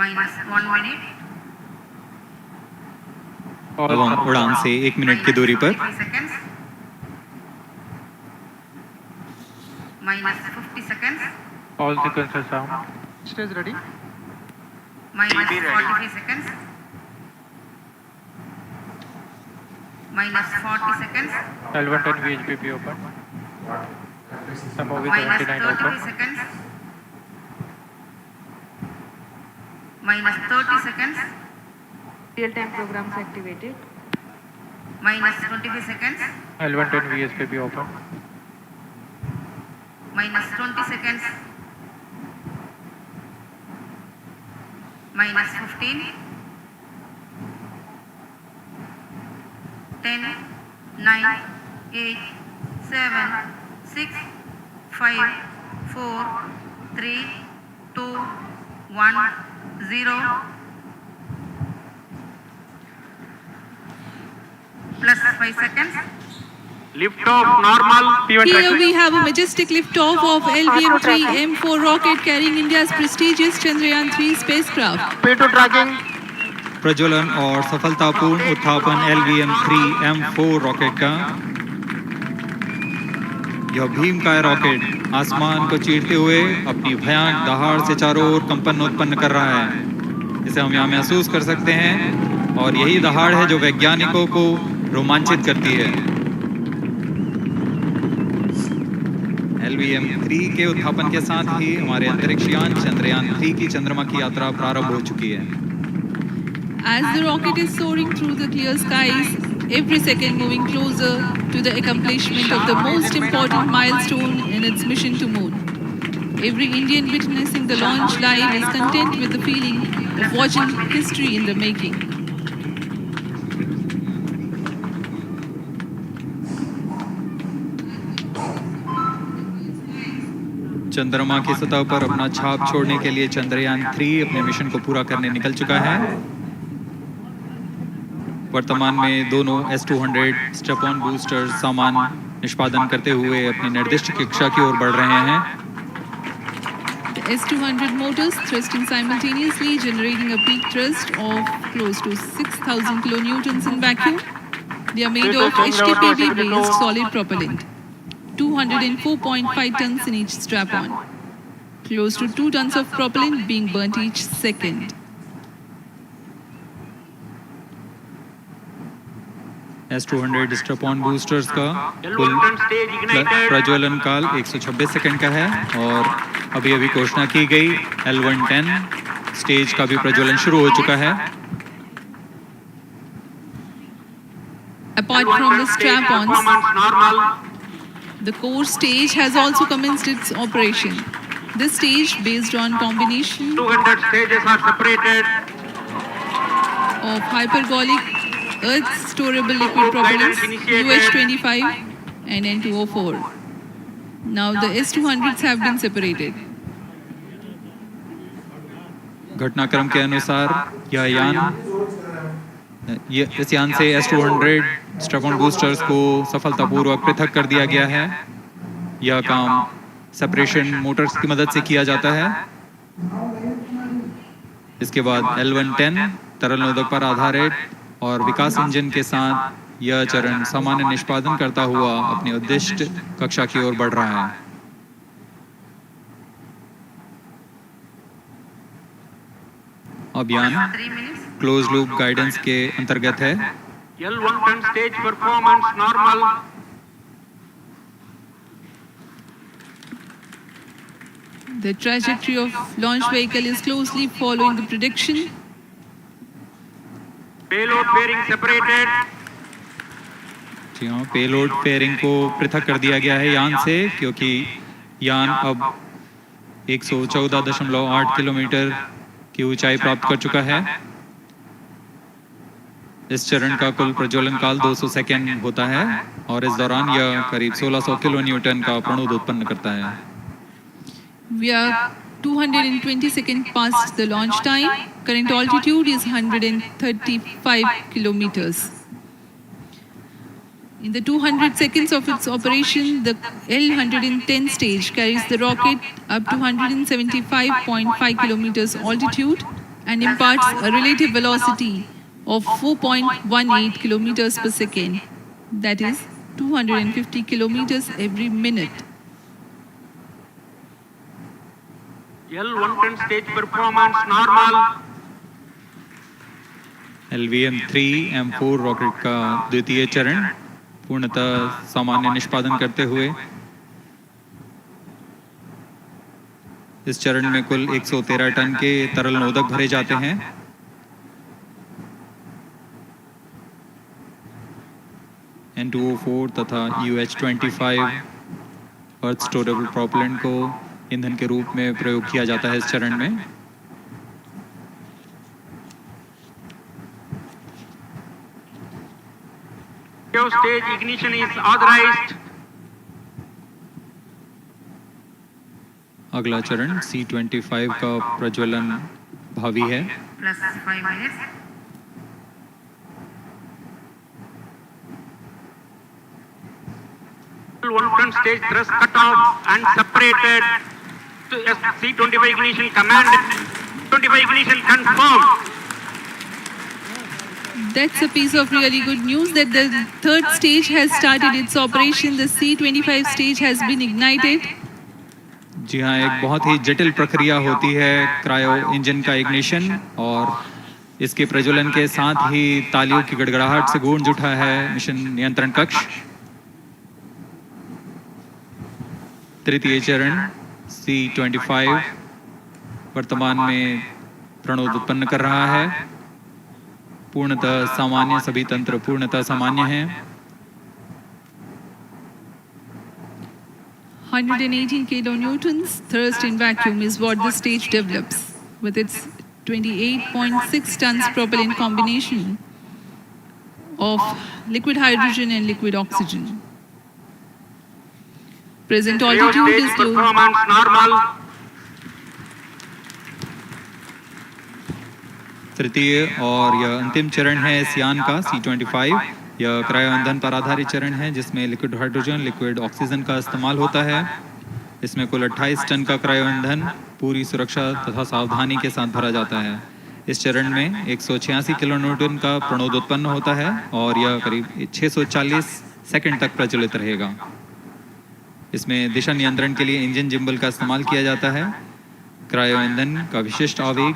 minus 1 minute. अब हम उड़ान से 1 मिनट की दूरी पर -43 seconds. Minus 50 seconds. All sequences down. Stage ready. Minus 43 seconds. Minus 40 seconds. L110 VHPP open. MOV Minus 79 33 open. seconds. Minus 30 seconds. Real-time programs activated. Minus 25 seconds. L110 VHPP open. Minus 20 seconds. Minus 15. 10, 9, 8, 7, 6, 5, 4, 3, 2, 1, 0. Plus 5 seconds. Lift off normal. P1 Here track. we have a majestic liftoff of LVM-3 M4 rocket carrying India's prestigious Chandrayaan-3 spacecraft. P2 tracking. प्रज्वलन और सफलतापूर्ण उत्थापन LVM-3 M4 rocket का। यह भीमकाय rocket आसमान को चीरते हुए अपनी भयानक दहाड़ से चारों ओर कंपन उत्पन्न कर रहा है। इसे हम यहाँ महसूस कर सकते हैं और यही दहाड़ है जो वैज्ञानिकों को रोमांचित करती है। LVM-3 के उत्थापन के साथ ही हमारे अंतरिक्ष यान चंद्रयान-3 की चंद्रमा की यात्रा प्रारंभ हो चुकी है। As the rocket is soaring through the clear skies, every second moving closer to the accomplishment of the most important milestone in its mission to moon. Every Indian witnessing the launch live is content with the feeling of watching history in the making. चंद्रमा की सतह पर अपना छाप छोड़ने के लिए चंद्रयान-3 अपने मिशन को पूरा करने निकल चुका है। वर्तमान में दोनों S-200 स्टेप-ऑन बूस्टर सामान निष्पादन करते हुए अपनी निर्दिष्ट कक्षा की ओर बढ़ रहे हैं। The S-200 motors thrusting simultaneously, generating a peak thrust of close to 6,000 kilonewtons in vacuum. They are made of HTPB-based solid propellant. 204.5 tons in each strap-on. Close to 2 tons of propellant being burnt each second. S-200 step-on boosters का कुल प्रज्वलन काल 126 second का है और अभी अभी घोषणा की गई L110 स्टेज का भी प्रज्वलन शुरू हो चुका है। Apart from the strap-ons, Normal. the core stage has also commenced its operation. This stage, based on combination 200 stages are separated. of hypergolic Earth storable liquid propellants UH-25 and N2O4. Now the S-200s have been separated. घटनाक्रम के अनुसार इस यान से S-200 step-on boosters को सफलतापूर्वक पृथक कर दिया गया है। यह काम सेपरेशन मोटर्स की मदद से किया जाता है। इसके बाद L110 तरल नोदक पर आधारित और विकास इंजन के साथ यह चरण सामान्य निष्पादन करता हुआ अपनी उद्दिष्ट कक्षा की ओर बढ़ रहा है। अभियान 3 minutes. क्लोज लूप गाइडेंस के अंतर्गत है। L110 stage performance normal. The trajectory of launch vehicle is closely following the prediction. Payload bearing separated. जी हाँ, पेलोड पेयरिंग को पृथक कर दिया गया है यान से, क्योंकि यान अब 114.8 किलोमीटर की ऊंचाई प्राप्त कर चुका है। इस चरण का कुल प्रज्वलन काल 200 सेकेंड होता है और इस दौरान यह करीब 1600 किलो न्यूटन का प्रणोद उत्पन्न करता है। We are 220 seconds past the launch time. Current altitude is 135 kilometers. In the 200 seconds of its operation, the L110 stage carries the rocket up to 175.5 kilometers altitude and imparts a relative velocity of 4.18 kilometers per second, that is 250 kilometers every minute. L110 stage performance normal. LVM-3 M4 rocket का द्वितीय चरण पूर्णतः सामान्य निष्पादन करते हुए इस चरण में कुल 113 टन के तरल नोदक भरे जाते हैं। N2O4 तथा UH-25 अर्थ स्टोरेबल प्रोपेलेंट को ईंधन के रूप में प्रयोग किया जाता है इस चरण में। Stage ignition is authorized. अगला चरण C-25 का प्रज्वलन भावी है। plus 5 minutes. L110 stage thrust cut off and separated to C-25 ignition command. 25 ignition confirmed. That's a piece of really good news that the third stage has started its operation. The C-25 stage has been ignited. जी हाँ, एक बहुत ही जटिल प्रक्रिया होती है cryo engine का ignition और इसके प्रज्वलन के साथ ही तालियों की गड़गड़ाहट से गूंज उठा है मिशन नियंत्रण कक्ष। तृतीय चरण C-25 वर्तमान में प्रणोद उत्पन्न कर रहा है। पूर्णतः सामान्य, सभी तंत्र पूर्णतः सामान्य हैं। 118 kilonewtons thrust in vacuum is what the stage develops with its 28.6 tons propellant combination of liquid hydrogen and liquid oxygen. Present altitude Stage is low. performance normal. तृतीय और यह अंतिम चरण है इस यान का C-25। यह क्रायो ईंधन पर आधारित चरण है जिसमें लिक्विड हाइड्रोजन, लिक्विड ऑक्सीजन का इस्तेमाल होता है। इसमें कुल 28 टन का क्रायो ईंधन पूरी सुरक्षा तथा सावधानी के साथ भरा जाता है। इस चरण में 186 किलोन्यूटन का प्रणोद उत्पन्न होता है और यह करीब 640 सेकंड तक प्रज्वलित रहेगा। इसमें दिशा नियंत्रण के लिए इंजन जिम्बल का इस्तेमाल किया जाता है। क्रायो ईंधन का विशिष्ट आवेग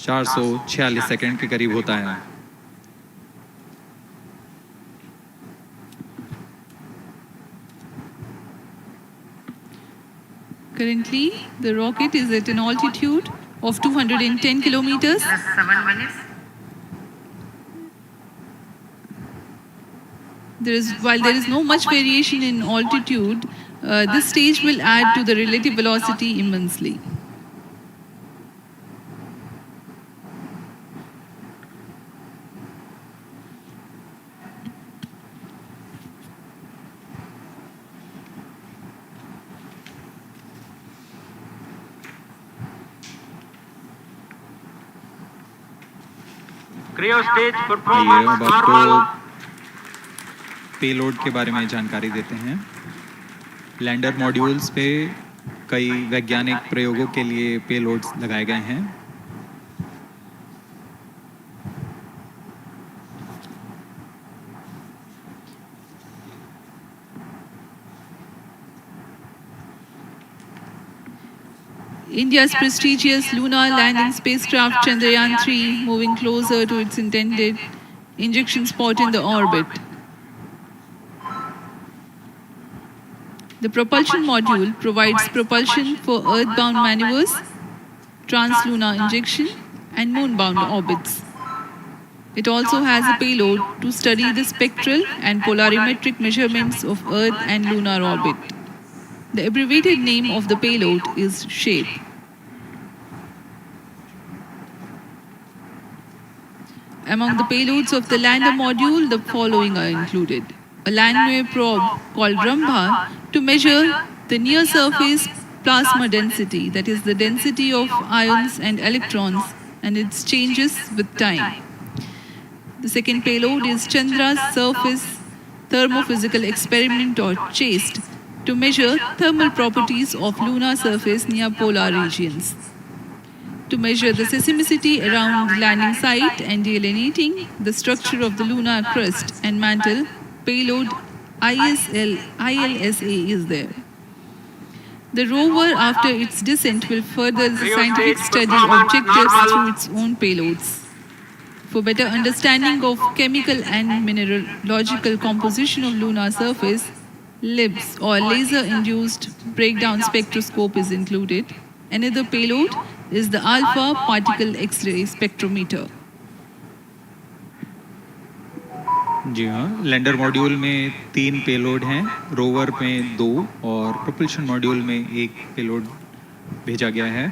446 सेकंड के करीब होता है। Currently, the rocket is at an altitude of 210 kilometers. Plus 7 minutes. While there is no much variation in altitude, this stage will add to the relative velocity immensely. Cryo stage आइए performance अब आपको normal. Payload के बारे में जानकारी देते हैं। Lander modules पे कई वैज्ञानिक प्रयोगों के लिए पेलोड्स लगाए गए हैं। India's prestigious lunar landing spacecraft Chandrayaan-3 moving closer to its intended injection spot in the orbit. The propulsion module provides propulsion for earthbound maneuvers, translunar injection, and moonbound orbits. It also has a payload to study the spectral and polarimetric measurements of Earth and lunar orbit. The abbreviated name of the payload is SHAPE. Among the payloads of the lander module, the following are included. A Landway probe called Rambha to measure the near-surface plasma density, that is the density of ions and electrons, and its changes with time. The second payload is Chandra's Surface Thermophysical Experiment, or CHASTE, to measure thermal properties of lunar surface near polar regions. to measure the seismicity around the landing site and delineating the structure of the lunar crust and mantle. Payload ILSA is there. The rover, after its descent, will further the scientific study objectives through its own payloads. For better understanding of chemical and mineralogical composition of lunar surface, LIBS or laser-induced breakdown spectroscope is included. Another payload is the Alpha Particle X-ray Spectrometer. जी हाँ, lander module में 3 payload हैं, rover में 2 और propulsion module में 1 payload भेजा गया है।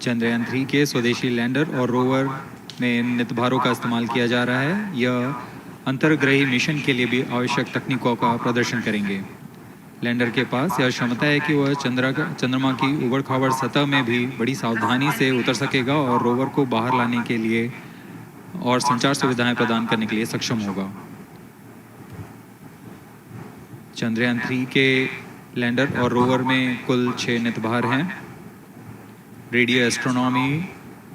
चंद्रयान 3 के स्वदेशी लैंडर और रोवर में नितभारों का इस्तेमाल किया जा रहा है। यह अंतर्ग्रही मिशन के लिए भी आवश्यक तकनीकों का प्रदर्शन करेंगे। लैंडर के पास यह क्षमता है कि वह चंद्रमा की उबड़-खाबड़ सतह में भी बड़ी सावधानी से उतर सकेगा और रोवर को बाहर लाने के लिए और संचार सुविधाएं प्रदान करने के लिए सक्षम होगा। चंद्रयान 3 के लैंडर और रोवर में कुल 6 नितभार हैं। Radio astronomy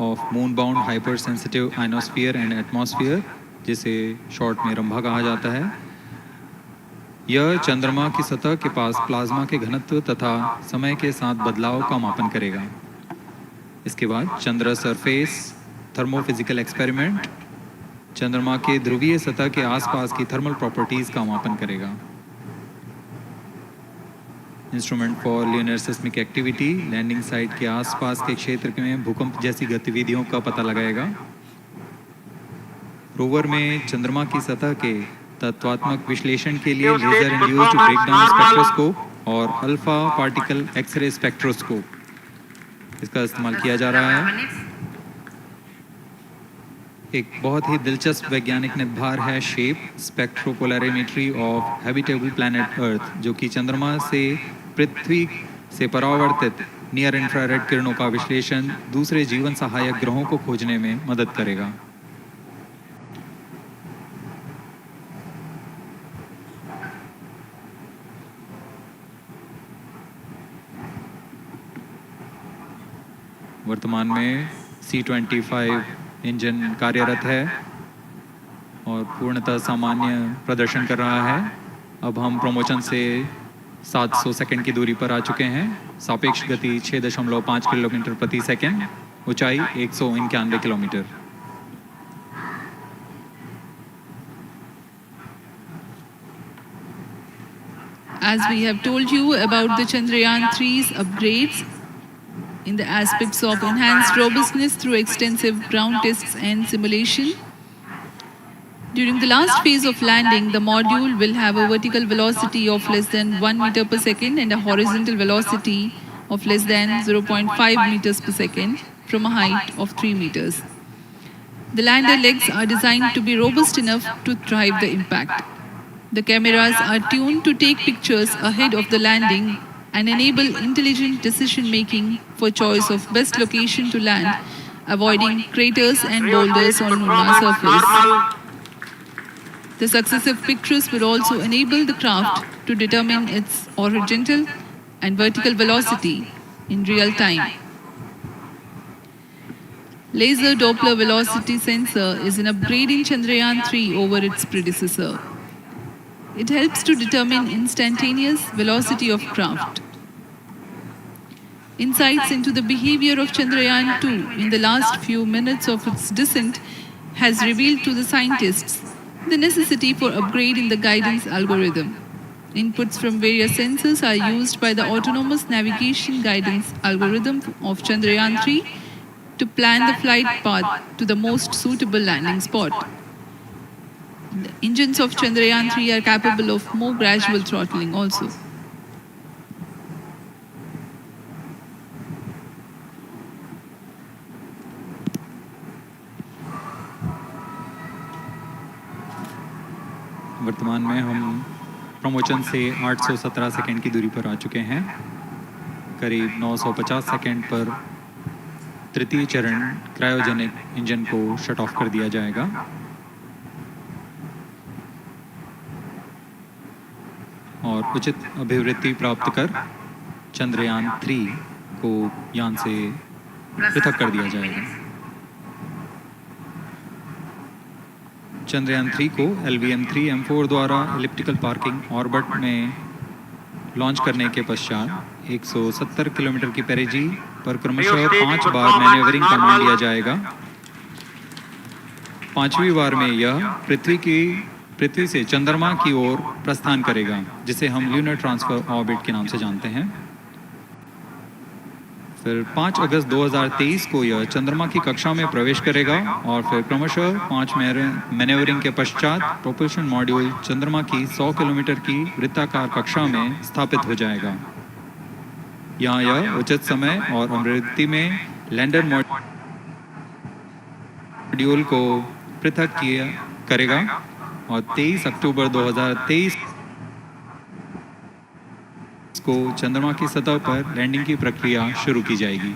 of moon bound hyper sensitive ionosphere and atmosphere, जिसे शॉर्ट में रंभा कहा जाता है, यह चंद्रमा की सतह के पास प्लाज्मा के घनत्व तथा समय के साथ बदलाव का मापन करेगा। इसके बाद चंद्र सरफेस थर्मोफिजिकल एक्सपेरिमेंट चंद्रमा के ध्रुवीय सतह के आसपास की थर्मल प्रॉपर्टीज का मापन करेगा। Instrument for lunar seismic activity landing site के आसपास के क्षेत्र में भूकंप जैसी गतिविधियों का पता लगाएगा। रोवर में चंद्रमा की सतह के तत्वात्मक विश्लेषण के लिए लेजर इंड्यूस्ड ब्रेकडाउन स्पेक्ट्रोस्कोप और अल्फा पार्टिकल एक्सरे स्पेक्ट्रोस्कोप इसका इस्तेमाल किया जा रहा है। एक बहुत ही दिलचस्प वैज्ञानिक निर्धार है shape स्पेक्ट्रोपोलैरिमेट्री of habitable planet earth, जो कि चंद्रमा से पृथ्वी से परावर्तित नियर इंफ्रारेड किरणों का विश्लेषण दूसरे जीवन सहायक ग्रहों को खोजने में मदद करेगा। वर्तमान में C-25 इंजन कार्यरत है और पूर्णतः सामान्य प्रदर्शन कर रहा है। अब हम प्रमोशन से 700 सेकंड की दूरी पर आ चुके हैं। सापेक्ष गति 6.5 किलोमीटर प्रति सेकंड, ऊंचाई 191 kilometre. As we have told you about the Chandrayaan 3's upgrades in the aspects of enhanced robustness through extensive ground tests and simulation. During the last phase of landing, the module will have a vertical velocity of less than 1 meter per second and a horizontal velocity of less than 0.5 meters per second from a height of 3 meters. The lander legs are designed to be robust enough to drive the impact. The cameras are tuned to take pictures ahead of the landing and enable intelligent decision-making for choice of best location to land, avoiding craters and boulders on lunar surface. The successive pictures will also enable the craft to determine its horizontal and vertical velocity in real time. Laser Doppler velocity sensor is an upgrade in Chandrayaan 3 over its predecessor. It helps to determine instantaneous velocity of craft. Insights into the behavior of Chandrayaan 2 in the last few minutes of its descent has revealed to the scientists the necessity for upgrading the guidance algorithm. Inputs from various sensors are used by the autonomous navigation guidance algorithm of Chandrayaan 3 to plan the flight path to the most suitable landing spot. The engines of Chandrayaan 3 are capable of more gradual throttling also. वर्तमान में हम promotion से 817 second की दूरी पर आ चुके हैं। करीब 950 सेकंड पर तृतीय चरण क्रायोजेनिक इंजन को शट ऑफ कर दिया जाएगा। और उचित अभिवृद्धि प्राप्त कर चंद्रयान 3 को यान से Plus पृथक कर दिया 15 जाएगा। minutes. चंद्रयान 3 को LVM-3M4 द्वारा एलिप्टिकल पार्किंग ऑर्बिट में लॉन्च करने के पश्चात 170 किलोमीटर की पेरिजी पर क्रमशः 5 बार मैन्यूवरिंग कमांड लिया जाएगा। 5वीं बार में यह पृथ्वी से चंद्रमा की ओर प्रस्थान करेगा, जिसे हम ल्यूनर ट्रांसफर ऑर्बिट के नाम से जानते हैं। फिर 5 अगस्त 2023 को यह चंद्रमा की कक्षा में प्रवेश करेगा और फिर क्रमशः 5 मैन्यूवरिंग के पश्चात प्रोपल्शन मॉड्यूल चंद्रमा की 100 किलोमीटर की वृत्ताकार कक्षा में स्थापित हो जाएगा। यहाँ यह उचित समय और अमृति में लैंडर मॉड्यूल को पृथक करेगा और 23 अक्टूबर 2023 को चंद्रमा की सतह पर लैंडिंग की प्रक्रिया शुरू की जाएगी।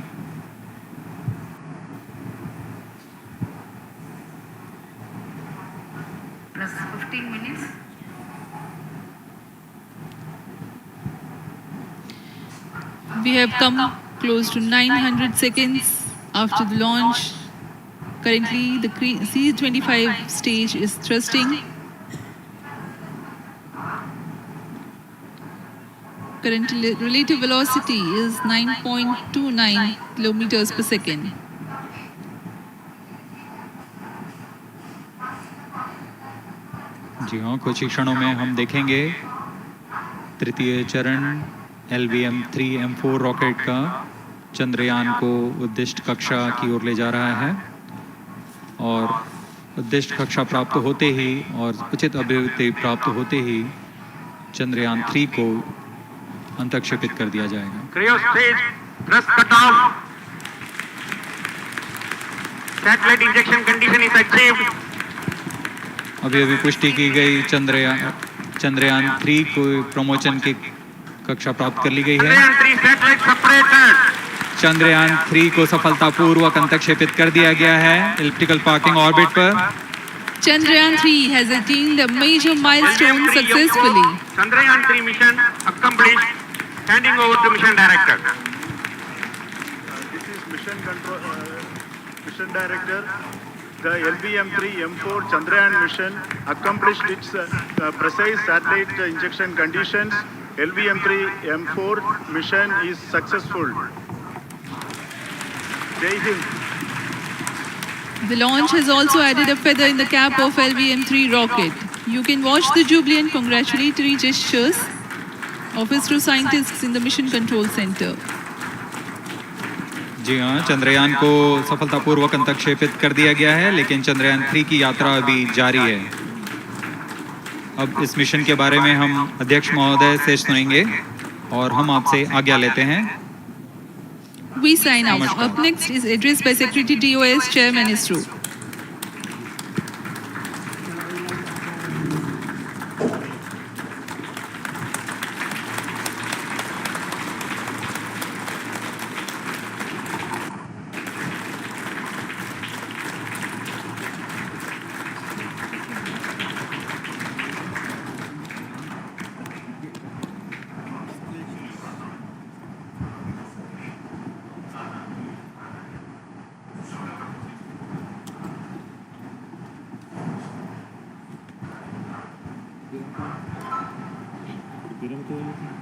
Plus 15 minutes. We have come close to 900 seconds after the launch. Currently, the C-25 stage is thrusting. Current relative velocity is 9.29 kilometers per second. जी हाँ, कुछ ही क्षणों में हम देखेंगे तृतीय चरण LVM-3M4 रॉकेट का चंद्रयान को उद्दिष्ट कक्षा की ओर ले जा रहा है और उद्दिष्ट कक्षा प्राप्त होते ही और उचित अभिवृद्धि प्राप्त होते ही चंद्रयान 3 को अंतक्षेपित कर दिया जाएगा। Cryo stage thrust cutoff. Satellite injection condition is achieved. अभी पुष्टि की गई चंद्रयान 3 को प्रमोशन की कक्षा प्राप्त कर ली गई है। Chandrayaan 3 satellite separated. चंद्रयान 3 को सफलतापूर्वक अंतक्षेपित कर दिया गया है एलिप्टिकल पार्किंग ऑर्बिट पर। Chandrayaan 3 has attained a major milestone successfully. Chandrayaan 3 mission accomplished. Handing over to mission director. This is mission director. The LVM-3M4 Chandrayaan mission accomplished its precise satellite injection conditions. LVM-3M4 mission is successful. Jai Hind. The launch has also added a feather in the cap of LVM-3 rocket. You can watch the jubilant congratulatory gestures of ISRO scientists in the Mission Control Center. जी हाँ, चंद्रयान को सफलतापूर्वक अंतक्षेपित कर दिया गया है, लेकिन चंद्रयान 3 की यात्रा अभी जारी है। अब इस मिशन के बारे में हम अध्यक्ष महोदय से सुनेंगे और हम आपसे आज्ञा लेते हैं। We sign out. Up next is address by Secretary DOS, Chairman ISRO. Gracias.